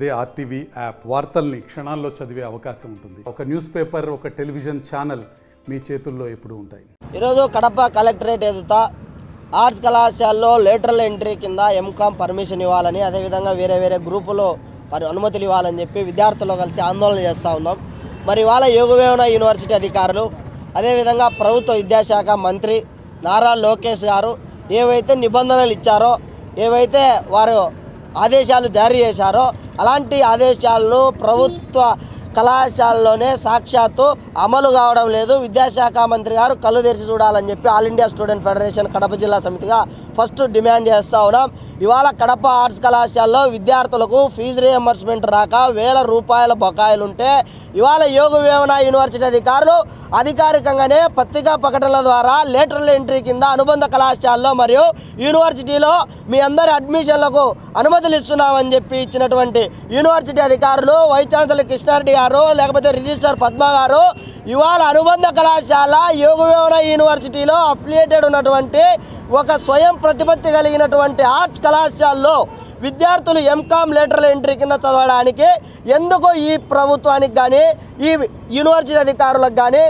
అదే RTV app వార్తల్ని క్షణాల్లో చదివే అవకాశం ఉంటుంది. ఒక న్యూస్ పేపర్, ఒక టెలివిజన్ ఛానల్ మీ చేతుల్లో ఎప్పుడూ ఉంటాయి. ఈరోజు కడప కలెక్టరేట్ ఎదుట ఆర్ట్స్ కళాశాలలో లేటరల్ ఎంట్రీ కింద ఎంకామ్ పర్మిషన్ ఇవ్వాలని, అదేవిధంగా వేరే గ్రూపులో మరి అనుమతులు ఇవ్వాలని చెప్పి విద్యార్థులు కలిసి ఆందోళన చేస్తూ ఉన్నాం. మరి ఇవాళ యోగవేమన యూనివర్సిటీ అధికారులు, అదేవిధంగా ప్రభుత్వ విద్యాశాఖ మంత్రి నారా లోకేష్ గారు ఏవైతే నిబంధనలు ఇచ్చారో, ఏవైతే వారు ఆదేశాలు జారీ చేశారో అలాంటి ఆదేశాలను ప్రభుత్వ కళాశాలలోనే సాక్షాత్తు అమలు కావడం లేదు. విద్యాశాఖ మంత్రి గారు కళ్ళు తెరిచి చూడాలని చెప్పి all India student federation Kadapa జిల్లా సమితిగా ఫస్ట్ డిమాండ్ చేస్తూ ఉన్నాం. ఇవాళ కడప ఆర్ట్స్ కళాశాలలో విద్యార్థులకు ఫీజు రియంబర్స్మెంట్ రాక వేల రూపాయల బకాయిలుంటే ఇవాళ యోగవేమన యూనివర్సిటీ అధికారులు అధికారికంగానే పత్రికా ప్రకటనల ద్వారా లేటరల్ ఎంట్రీ కింద అనుబంధ కళాశాలలో మరియు యూనివర్సిటీలో మీ అందరి అడ్మిషన్లకు అనుమతులు ఇస్తున్నామని చెప్పి ఇచ్చినటువంటి యూనివర్సిటీ అధికారులు, వైస్ ఛాన్సలర్ కృష్ణారెడ్డి గారు, లేకపోతే రిజిస్ట్రార్ పద్మ గారు ఇవాళ అనుబంధ కళాశాల యోగవేమన యూనివర్సిటీలో అఫిలియేటెడ్ ఉన్నటువంటి ఒక స్వయం ప్రతిపత్తి కలిగినటువంటి ఆర్ట్స్ కళాశాలలో విద్యార్థులు ఎంకామ్ లేటరల్ ఎంట్రీ కింద చదవడానికి ఎందుకు ఈ ప్రభుత్వానికి కానీ ఈ యూనివర్సిటీ అధికారులకు కానీ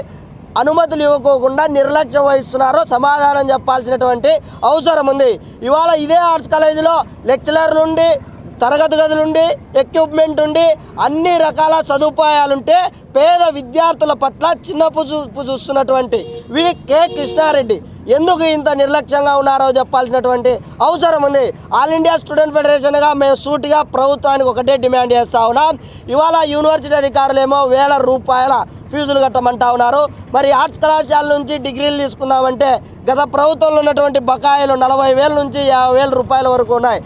అనుమతులు ఇవ్వకోకుండా నిర్లక్ష్యం వహిస్తున్నారో సమాధానం చెప్పాల్సినటువంటి అవసరం ఉంది. ఇవాళ ఇదే ఆర్ట్స్ కాలేజీలో లెక్చరర్ నుండి, తరగతి గదులు నుండి, ఎక్విప్మెంట్ ఉండి అన్ని రకాల సదుపాయాలుంటే పేద విద్యార్థుల పట్ల చిన్నపు చూస్తున్నటువంటి కె కృష్ణారెడ్డి ఎందుకు ఇంత నిర్లక్ష్యంగా ఉన్నారో చెప్పాల్సినటువంటి అవసరం ఉంది. ఆల్ ఇండియా స్టూడెంట్ ఫెడరేషన్గా మేము సూటిగా ప్రభుత్వానికి ఒకటే డిమాండ్ చేస్తూ ఉన్నాం. ఇవాళ యూనివర్సిటీ అధికారులేమో వేల రూపాయల ఫీజులు కట్టమంటా ఉన్నారు. మరి ఆర్ట్స్ కళాశాల నుంచి డిగ్రీలు తీసుకుందామంటే గత ప్రభుత్వంలో ఉన్నటువంటి బకాయిలు 40,000 నుంచి 50,000 రూపాయల వరకు ఉన్నాయి.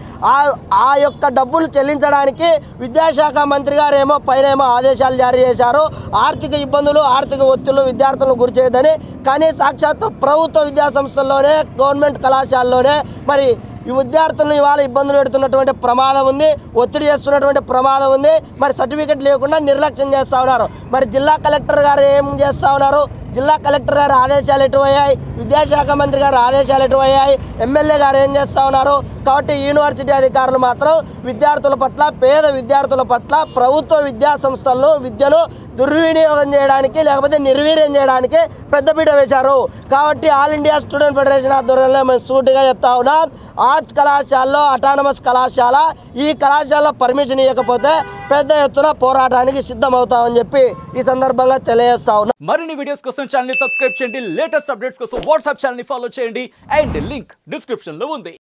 ఆ యొక్క డబ్బులు చెల్లించడానికి విద్యాశాఖ మంత్రి గారు ఏమో పైన ఆదేశాలు జారీ చేశారు. ఆర్థిక ఇబ్బందులు, ఆర్థిక ఒత్తిళ్లు విద్యార్థులను గురి చేయదని. కానీ సాక్షాత్తు ప్రభుత్వ విద్యా సంస్థల్లోనే, గవర్నమెంట్ కళాశాలలోనే మరి ఈ విద్యార్థులను ఇవాళ ఇబ్బందులు పెడుతున్నటువంటి ప్రమాదం ఉంది, ఒత్తిడి చేస్తున్నటువంటి ప్రమాదం ఉంది. మరి సర్టిఫికెట్ లేకుండా నిర్లక్ష్యం చేస్తూ ఉన్నారు. మరి జిల్లా కలెక్టర్ గారు ఏం చేస్తూ ఉన్నారు? జిల్లా కలెక్టర్ గారు ఆదేశాలు ఎటువయ్యాయి? విద్యాశాఖ మంత్రి గారు ఆదేశాలు ఎటువయ్యాయి? ఎమ్మెల్యే గారు ఏం చేస్తూ ఉన్నారు? కాబట్టి యూనివర్సిటీ అధికారులు మాత్రం విద్యార్థుల పట్ల, పేద విద్యార్థుల పట్ల ప్రభుత్వ విద్యా సంస్థలను విద్యను దుర్వినియోగం చేయడానికి, లేకపోతే నిర్వీర్యం చేయడానికి పెద్దపీట వేశారు. కాబట్టి ఆల్ ఇండియా స్టూడెంట్ ఫెడరేషన్ ఆధ్వర్యంలో మేము సూటిగా చెప్తా ఉన్నాం, ఆర్ట్స్ కళాశాలలో అటానమస్ కళాశాల, ఈ కళాశాలలో పర్మిషన్ ఇవ్వకపోతే పెద్ద ఎత్తున పోరాటానికి సిద్ధమవుతామని చెప్పి ఈ సందర్భంగా తెలియజేస్తా ఉన్నాం. మరిన్ని వీడియోస్ కోసం ఛానల్ ని సబ్స్క్రైబ్ చేయండి, లేటెస్ట్ అప్డేట్స్ కోసం వాట్సాప్ ఛానల్ ని ఫాలో చేయండి అండ్ లింక్ డిస్క్రిప్షన్ లో ఉంది.